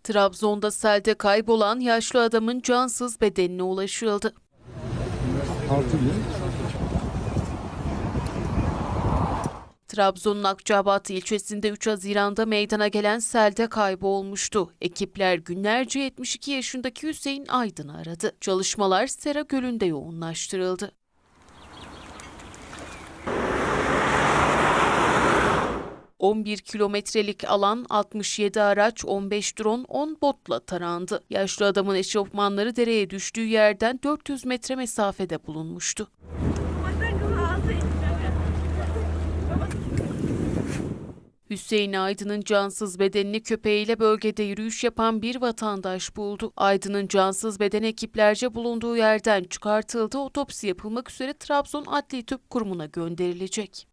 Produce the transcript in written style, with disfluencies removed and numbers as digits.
Trabzon'da selde kaybolan yaşlı adamın cansız bedenine ulaşıldı. 6 gün. Trabzon'un Akçabat ilçesinde 3 Haziran'da meydana gelen selde kaybolmuştu. Ekipler günlerce 72 yaşındaki Hüseyin Aydın'ı aradı. Çalışmalar Sera Gölü'nde yoğunlaştırıldı. ...11 kilometrelik alan, 67 araç, 15 drone, 10 botla tarandı. Yaşlı adamın eşofmanları dereye düştüğü yerden 400 metre mesafede bulunmuştu. Hüseyin Aydın'ın cansız bedenini köpeğiyle bölgede yürüyüş yapan bir vatandaş buldu. Aydın'ın cansız beden ekiplerce bulunduğu yerden çıkartıldı. Otopsi yapılmak üzere Trabzon Adli Tıp Kurumu'na gönderilecek.